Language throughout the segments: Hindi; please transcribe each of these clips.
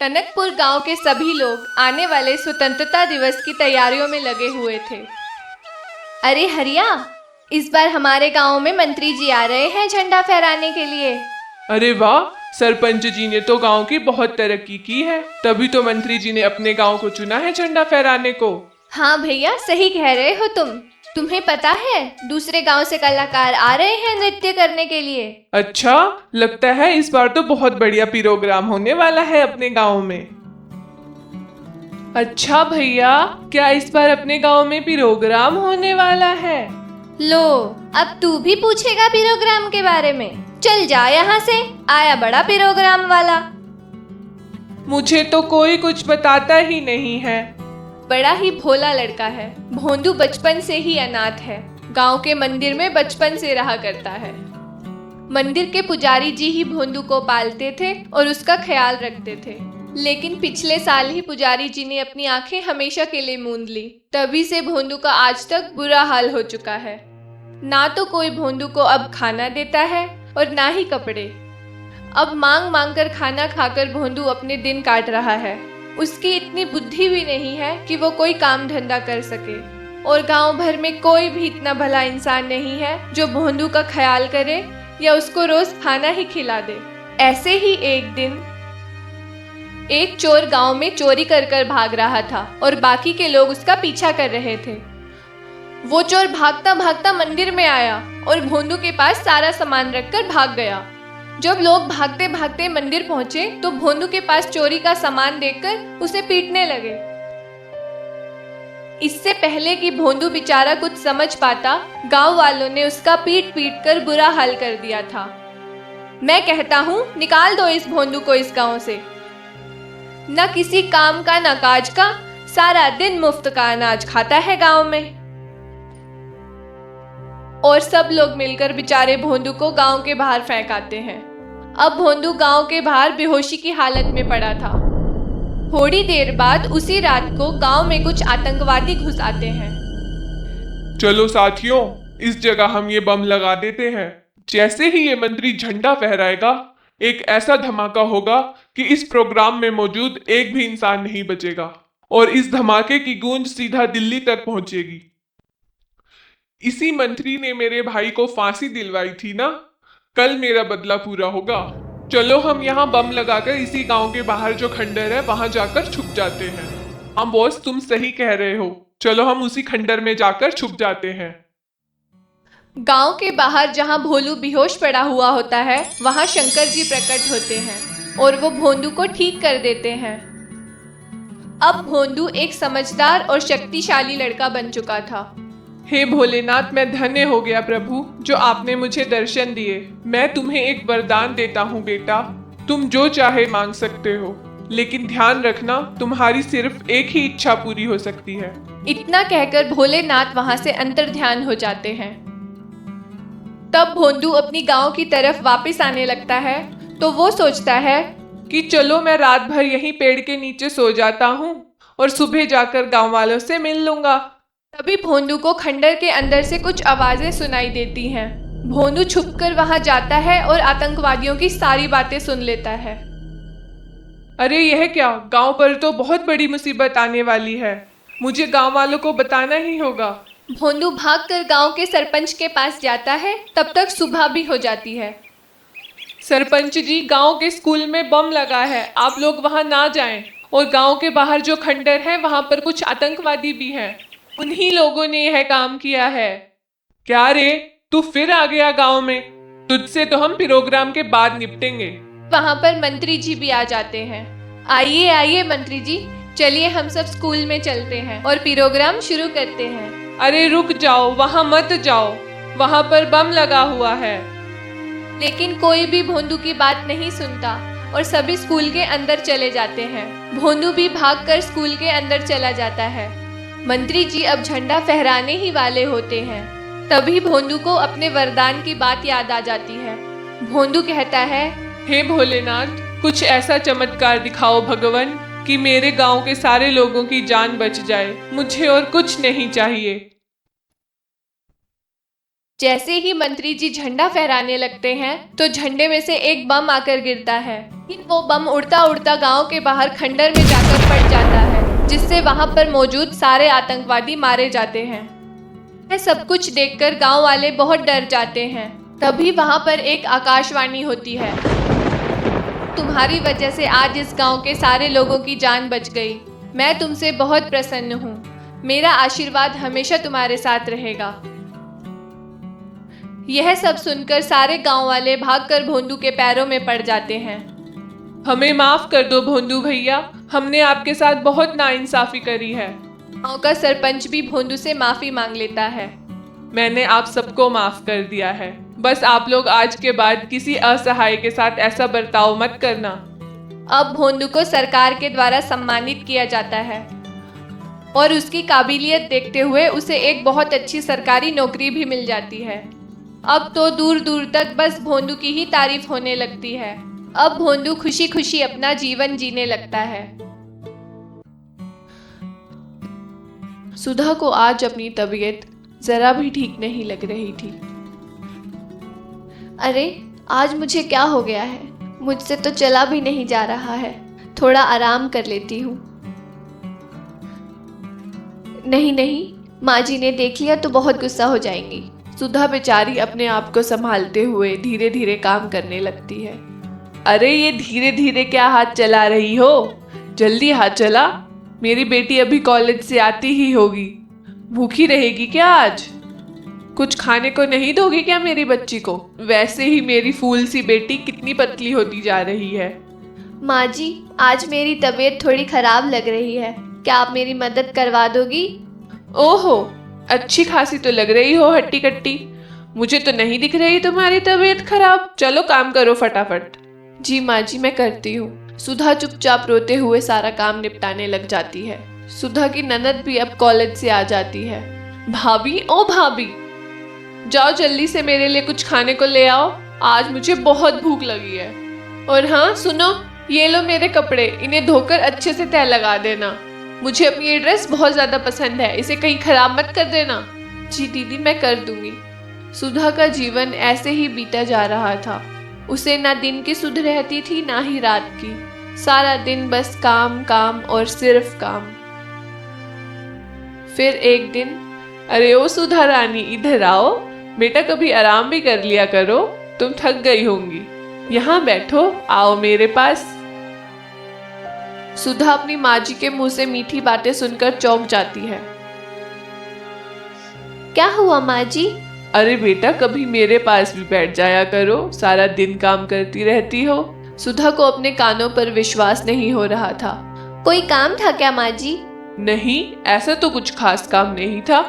टनकपुर गांव के सभी लोग आने वाले स्वतंत्रता दिवस की तैयारियों में लगे हुए थे। अरे हरिया, इस बार हमारे गांव में मंत्री जी आ रहे हैं झंडा फहराने के लिए। अरे वाह, सरपंच जी ने तो गांव की बहुत तरक्की की है, तभी तो मंत्री जी ने अपने गांव को चुना है झंडा फहराने को। हाँ भैया, सही कह रहे हो तुम। तुम्हें पता है, दूसरे गांव से कलाकार आ रहे हैं नृत्य करने के लिए। अच्छा, लगता है इस बार तो बहुत बढ़िया प्रोग्राम होने वाला है अपने गांव में। अच्छा भैया, क्या इस बार अपने गांव में प्रोग्राम होने वाला है? लो, अब तू भी पूछेगा प्रोग्राम के बारे में। चल जा यहाँ से, आया बड़ा प्रोग्राम वाला। मुझे तो कोई कुछ बताता ही नहीं है। बड़ा ही भोला लड़का है। भोंदू बचपन से ही अनाथ है। गांव के मंदिर में बचपन से रहा करता है। मंदिर के पुजारी जी ही भोंदू को पालते थे और उसका ख्याल रखते थे। लेकिन पिछले साल ही पुजारी जी ने अपनी आंखें हमेशा के लिए मूंद ली। तभी से भोंदू का आज तक बुरा हाल हो चुका है। ना तो कोई भोंदू को अब खाना देता है और ना ही कपड़े। अब मांग मांग कर खाना खाकर भोंदू अपने दिन काट रहा है। उसकी इतनी बुद्धि भी नहीं है कि वो कोई काम धंधा कर सके। और गांव भर में कोई भी इतना भला इंसान नहीं है जो भोंदू का ख्याल करे या उसको रोज खाना ही खिला दे। ऐसे ही एक दिन एक चोर गांव में चोरी कर कर भाग रहा था और बाकी के लोग उसका पीछा कर रहे थे। वो चोर भागता भागता मंदिर में आया और भोंदू के पास सारा सामान रखकर भाग गया। जब लोग भागते भागते मंदिर पहुंचे तो भोंदू के पास चोरी का सामान देखकर उसे पीटने लगे। इससे पहले कि भोंदू बेचारा कुछ समझ पाता, गांव वालों ने उसका पीट पीट कर बुरा हाल कर दिया था। मैं कहता हूँ, निकाल दो इस भोंदू को इस गांव से। न किसी काम का न काज का, सारा दिन मुफ्त का अनाज खाता है गांव में। और सब लोग मिलकर बेचारे भोंदू को गांव के बाहर फेंक आते हैं। अब भोंदू गांव के बाहर बेहोशी की हालत में पड़ा था। थोड़ी देर बाद उसी रात को गांव में कुछ आतंकवादी घुस आते हैं। चलो साथियों, इस जगह हम ये बम लगा देते हैं। जैसे ही ये मंत्री झंडा फहराएगा, एक ऐसा धमाका होगा कि इस प्रोग्राम में मौजूद एक भी इंसान नहीं बचेगा और इस धमाके की गूंज सीधा दिल्ली तक पहुंचेगी। इसी मंत्री ने मेरे भाई को फांसी दिलवाई थी ना, कल मेरा बदला पूरा होगा। चलो हम यहाँ बम लगाकर इसी गांव के बाहर जो खंडर है वहां जाकर छुप जाते हैं। हाँ बॉस, तुम सही कह रहे हो। चलो हम उसी खंडर में जाकर छुप जाते हैं। गांव के बाहर जहां भोलू बेहोश पड़ा हुआ होता है, वहां शंकर जी प्रकट होते हैं और वो भोंदू को ठीक कर देते हैं। अब भोंदू एक समझदार और शक्तिशाली लड़का बन चुका था। हे भोलेनाथ, मैं धन्य हो गया प्रभु जो आपने मुझे दर्शन दिए। मैं तुम्हें एक वरदान देता हूँ बेटा, तुम जो चाहे मांग सकते हो, लेकिन ध्यान रखना तुम्हारी सिर्फ एक ही इच्छा पूरी हो सकती है। इतना कहकर भोलेनाथ वहां से अंतर्ध्यान हो जाते हैं। तब भोंदू अपनी गांव की तरफ वापस आने लगता है तो वो सोचता है कि चलो मैं रात भर यहीं पेड़ के नीचे सो जाता हूँ और सुबह जाकर गांव वालों से मिल लूंगा। तभी भोंदू को खंडर के अंदर से कुछ आवाजें सुनाई देती हैं। भोंदू छुपकर वहां जाता है और आतंकवादियों की सारी बातें सुन लेता है। अरे यह क्या, गांव पर तो बहुत बड़ी मुसीबत आने वाली है। मुझे गांव वालों को बताना ही होगा। भोंदू भागकर गांव के सरपंच के पास जाता है। तब तक सुबह भी हो जाती है। सरपंच जी, गांव के स्कूल में बम लगा है, आप लोग वहां ना जाएं। और गांव के बाहर जो खंडर है वहां पर कुछ आतंकवादी भी हैं। उन्हीं लोगों ने यह काम किया है। क्या रे, तू फिर आ गया गांव में? तुझसे तो हम प्रोग्राम के बाद निपटेंगे। वहां पर मंत्री जी भी आ जाते हैं। आइए आइए मंत्री जी, चलिए हम सब स्कूल में चलते हैं और प्रोग्राम शुरू करते हैं। अरे रुक जाओ, वहां मत जाओ, वहां पर बम लगा हुआ है। लेकिन कोई भी भोंदू की बात नहीं सुनता और सभी स्कूल के अंदर चले जाते हैं। भोंदू भी भागकर स्कूल के अंदर चला जाता है। मंत्री जी अब झंडा फहराने ही वाले होते हैं। तभी भोंदू को अपने वरदान की बात याद आ जाती है। भोंदू कहता है, हे भोलेनाथ, कुछ ऐसा चमत्कार दिखाओ भगवान कि मेरे गांव के सारे लोगों की जान बच जाए। मुझे और कुछ नहीं चाहिए। जैसे ही मंत्री जी झंडा फहराने लगते हैं तो झंडे में से एक बम आकर गिरता है। लेकिन वो बम उड़ता उड़ता गांव के बाहर खंडर में जाकर फट जाता है, जिससे वहां पर मौजूद सारे आतंकवादी मारे जाते हैं। यह सब कुछ देखकर गांव वाले बहुत डर जाते हैं। तभी वहां पर एक आकाशवाणी होती है। तुम्हारी वजह से आज इस गांव के सारे लोगों की जान बच गई। मैं तुमसे बहुत प्रसन्न हूँ। मेरा आशीर्वाद हमेशा तुम्हारे साथ रहेगा। यह सब सुनकर सारे गांव वाले भागकर भोंदू के पैरों में पड़ जाते हैं। हमें माफ कर दो भोंदू भैया, हमने आपके साथ बहुत नाइंसाफी करी है। गांव का सरपंच भी भोंदू से माफी मांग लेता है। मैंने आप सबको माफ कर दिया है। बस आप लोग आज के बाद किसी असहाय के साथ ऐसा बर्ताव मत करना। अब भोंदू को सरकार के द्वारा सम्मानित किया जाता है और उसकी काबिलियत देखते हुए उसे एक बहुत अच्छी सरकारी नौकरी भी मिल जाती है। अब तो दूर दूर तक बस भोंदू की ही तारीफ होने लगती है। अब भोंदू खुशी खुशी अपना जीवन जीने लगता है। सुधा को आज अपनी तबीयत जरा भी ठीक नहीं लग रही थी। अरे आज मुझे क्या हो गया है? मुझसे तो चला भी नहीं जा रहा है। थोड़ा आराम कर लेती हूँ। नहीं नहीं, माँ जी ने देख लिया तो बहुत गुस्सा हो जाएंगी। सुधा बेचारी अपने आप को संभालते हुए धीरे धीरे काम करने लगती है। अरे ये धीरे धीरे क्या हाथ चला रही हो? जल्दी हाथ चला। मेरी बेटी अभी कॉलेज से आती ही होगी। भूखी रहेगी क्या आज? कुछ खाने को नहीं दोगी क्या मेरी बच्ची को? वैसे ही मेरी फूल सी बेटी कितनी पतली होती जा रही है। माँ जी, आज मेरी तबीयत थोड़ी खराब लग रही है। क्या आप मेरी मदद करवा दोगी? ओहो, अच्छी खासी तो लग रही हो हट्टी कट्टी। मुझे तो नहीं दिख रही तुम्हारी तबीयत खराब। चलो काम करो फटाफट। जी माँ जी, मैं करती हूँ। सुधा चुपचाप रोते हुए सारा काम निपटाने लग जाती है। सुधा की ननद भी अब कॉलेज से आ जाती है। भाभी, ओ भाभी, जाओ जल्दी से मेरे लिए कुछ खाने को ले आओ। आज मुझे बहुत भूख लगी है। और हाँ सुनो, ये लो मेरे कपड़े, इन्हें धोकर अच्छे से तह लगा देना। मुझे अपनी ये ड्रेस बहुत ज्यादा पसंद है, इसे कहीं खराब मत कर देना। जी दीदी, मैं कर दूंगी। सुधा का जीवन ऐसे ही बीता जा रहा था। उसे ना दिन की सुध रहती थी ना ही रात की। सारा दिन बस काम काम और सिर्फ काम। फिर एक दिन, अरे ओ सुधा रानी, इधर आओ बेटा, कभी आराम भी कर लिया करो। तुम थक गई होंगी। यहाँ बैठो, आओ मेरे पास। सुधा अपनी माँ जी के मुंह से मीठी बातें सुनकर चौंक जाती है। क्या हुआ माँ जी? अरे बेटा, कभी मेरे पास भी बैठ जाया करो, सारा दिन काम करती रहती हो। सुधा को अपने कानों पर विश्वास नहीं हो रहा था। कोई काम था क्या माँ जी? नहीं, ऐसा तो कुछ खास काम नहीं था।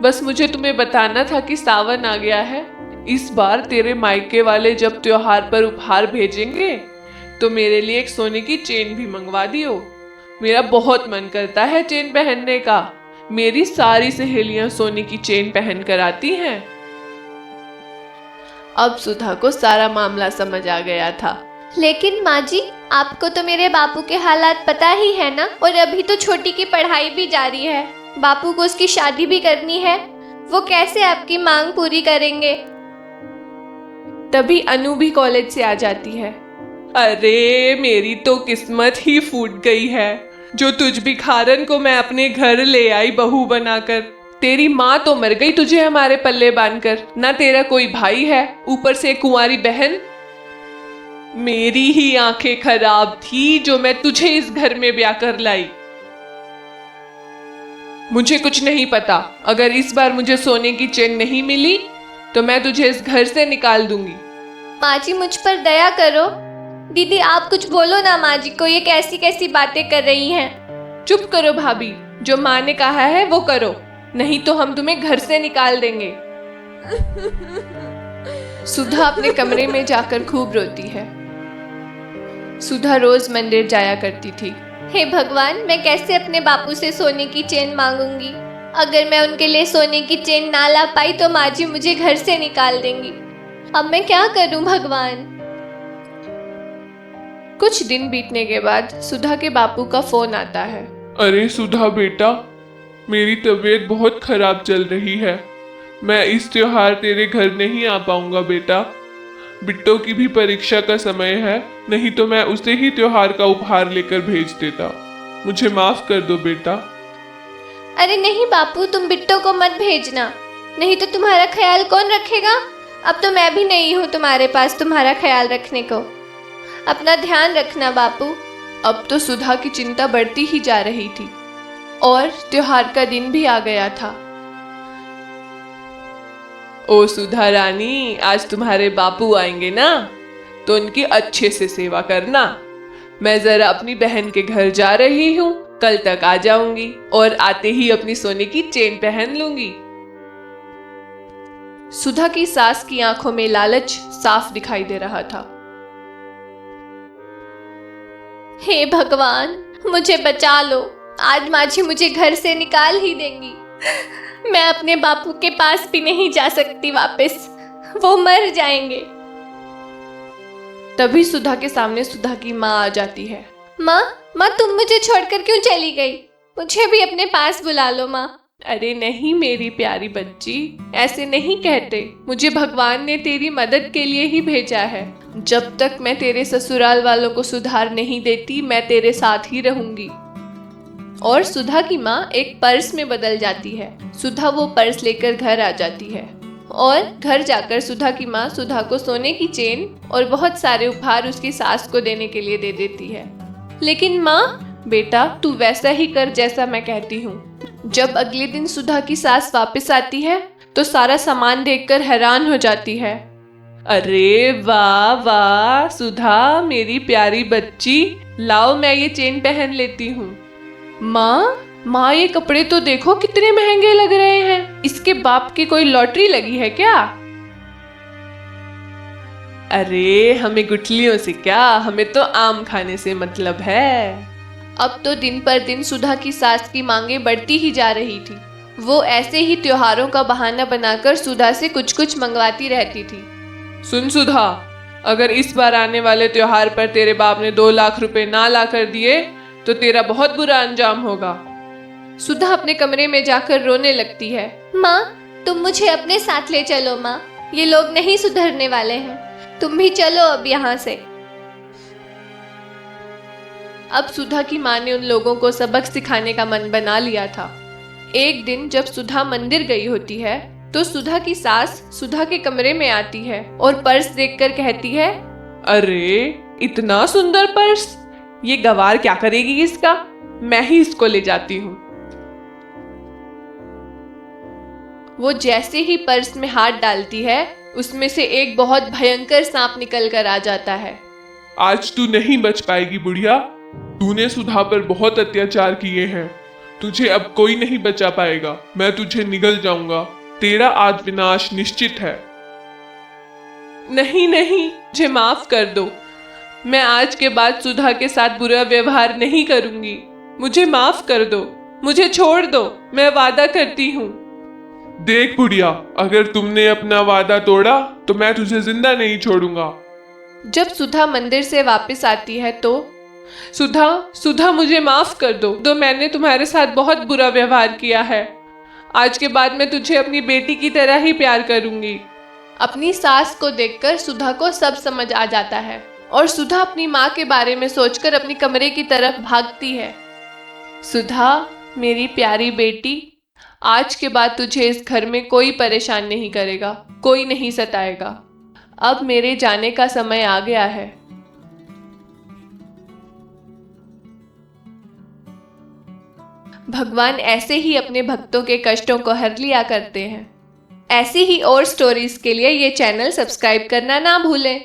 बस मुझे तुम्हें बताना था कि सावन आ गया है। इस बार तेरे मायके वाले जब त्योहार पर उपहार भेजेंगे तो मेरे लिए एक सोने की चेन भी मंगवा दियो। मेरा बहुत मन करता है चेन पहनने का। मेरी सारी सहेलियां सोने की चेन पहन कर आती हैं। अब सुधा को सारा मामला समझ आ गया था। लेकिन माँ जी, आपको तो मेरे बापू के हालात पता ही है ना, और अभी तो छोटी की पढ़ाई भी जारी है। बापू को उसकी शादी भी करनी है। वो कैसे आपकी मांग पूरी करेंगे? तभी अनु भी कॉलेज से आ जाती है। अरे मेरी तो किस्मत ही फूट गई है, जो तुझ भिखारन को मैं अपने घर ले आई बहू बनाकर। तेरी माँ तो मर गई तुझे हमारे पल्ले बांधकर। ना तेरा कोई भाई है, ऊपर से कुंवारी बहन। मेरी ही आंखें खराब थी जो मैं तुझे इस घर में ब्याह कर लाई। मुझे कुछ नहीं पता। अगर इस बार मुझे सोने की चेन नहीं मिली तो मैं तुझे इस घर से निकाल दूंगी। माँ जी, मुझ पर दया करो। दीदी, आप कुछ बोलो ना माँ जी को, ये कैसी कैसी बातें कर रही हैं। चुप करो भाभी, जो माँ ने कहा है वो करो, नहीं तो हम तुम्हें घर से निकाल देंगे। सुधा अपने कमरे में जाकर खूब रोती है। सुधा रोज मंदिर जाया करती थी। हे भगवान, मैं कैसे अपने बापू से सोने की चेन मांगूंगी? अगर मैं उनके लिए सोने की चेन ना ला पाई तो माँ जी मुझे घर से निकाल देंगी। अब मैं क्या करूं भगवान? कुछ दिन बीतने के बाद सुधा के बापू का फोन आता है। अरे सुधा बेटा, मेरी तबीयत बहुत खराब चल रही है। मैं इस त्योहार तेरे घर नहीं आ पाऊंगा बेटा। बिट्टो की भी परीक्षा का समय है, नहीं तो मैं उसे ही त्योहार का उपहार लेकर भेज देता। मुझे माफ कर दो बेटा। अरे नहीं बापू, तुम बिट्टो को मत भेजना, नहीं तो तुम्हारा ख्याल कौन रखेगा। अब तो मैं भी नहीं हूँ तुम्हारे पास तुम्हारा ख्याल रखने को। अपना ध्यान रखना बापू। अब तो सुधा की चिंता बढ़ती ही जा रही थी और त्योहार का दिन भी आ गया था। ओ सुधा रानी, आज तुम्हारे बापू आएंगे ना, तो उनकी अच्छे से सेवा करना। मैं जरा अपनी बहन के घर जा रही हूँ, कल तक आ जाऊंगी और आते ही अपनी सोने की चेन पहन लूंगी। सुधा की सास की आंखों में लालच साफ दिखाई दे रहा था। हे भगवान, मुझे बचा लो, आज माझी मुझे घर से निकाल ही देंगी। मैं अपने बापू के पास भी नहीं जा सकती वापस, वो मर जाएंगे। तभी सुधा के सामने सुधा की माँ आ जाती है। माँ, तुम मुझे छोड़कर क्यों चली गई? मुझे भी अपने पास बुला लो माँ। अरे नहीं मेरी प्यारी बच्ची, ऐसे नहीं कहते। मुझे भगवान ने तेरी मदद के लिए ही भेजा है। जब तक मैं तेरे ससुराल वालों को सुधार नहीं देती, मैं तेरे साथ ही रहूंगी। और सुधा की माँ एक पर्स में बदल जाती है। सुधा वो पर्स लेकर घर आ जाती है और घर जाकर सुधा की माँ सुधा को सोने की चेन और बहुत सारे उपहार उसकी सास को देने के लिए दे देती है। लेकिन माँ, बेटा तू वैसा ही कर जैसा मैं कहती हूँ। जब अगले दिन सुधा की सास वापस आती है तो सारा सामान देखकर हैरान हो जाती है। अरे वाह वाह सुधा, मेरी प्यारी बच्ची, लाओ मैं ये चेन पहन लेती हूँ। माँ, ये कपड़े तो देखो कितने महंगे लग रहे हैं। इसके बाप की कोई लॉटरी लगी है क्या? अरे हमें गुठलियों से क्या, हमें तो आम खाने से मतलब है। अब तो दिन पर दिन सुधा की सास की मांगे बढ़ती ही जा रही थी। वो ऐसे ही त्योहारों का बहाना बनाकर सुधा से कुछ कुछ मंगवाती रहती थी। सुन सुधा, अगर इस बार आने वाले त्योहार पर तेरे बाप ने 2 लाख रुपए ना ला कर दिए तो तेरा बहुत बुरा अंजाम होगा। सुधा अपने कमरे में जाकर रोने लगती है। माँ, तुम मुझे अपने साथ ले चलो माँ, ये लोग नहीं सुधरने वाले हैं, तुम भी चलो अब यहाँ से। अब सुधा की माँ ने उन लोगों को सबक सिखाने का मन बना लिया था। एक दिन जब सुधा मंदिर गई होती है तो सुधा की सास सुधा के कमरे में आती है और पर्स देखकर कहती है, अरे इतना सुंदर पर्स, ये गवार क्या करेगी इसका? मैं ही इसको ले जाती हूँ। वो जैसे ही पर्स में हाथ डालती है, उसमें से एक बहुत भयंकर सांप निकल कर आ जाता है। आज तू नहीं बच पाएगी बुढ़िया, तूने सुधा पर बहुत अत्याचार किए हैं, तुझे अब कोई नहीं बचा पाएगा। मैं तुझे निगल जाऊंगा, तेरा आज विनाश निश्चित है। नहीं नहीं, मुझे माफ कर दो, मैं आज के बाद सुधा के साथ बुरा व्यवहार नहीं करूंगी। मुझे माफ कर दो, मुझे छोड़ दो, मैं वादा करती हूँ। देख बुढ़िया, अगर तुमने अपना वादा तोड़ा तो मैं तुझे जिंदा नहीं छोड़ूंगा। जब सुधा मंदिर से वापस आती है तो सुधा मुझे माफ कर दो, मैंने तुम्हारे साथ बहुत बुरा व्यवहार किया है। आज के बाद मैं तुझे अपनी बेटी की तरह ही प्यार करूंगी। अपनी सास को देखकर सुधा को सब समझ आ जाता है और सुधा अपनी माँ के बारे में सोचकर अपनी कमरे की तरफ भागती है। सुधा, मेरी प्यारी बेटी, आज के बाद तुझे इस घर में कोई परेशान नहीं करेगा, कोई नहीं सताएगा। अब मेरे जाने का समय आ गया है। भगवान ऐसे ही अपने भक्तों के कष्टों को हर लिया करते हैं। ऐसी ही और स्टोरीज के लिए ये चैनल सब्सक्राइब करना ना भूलें।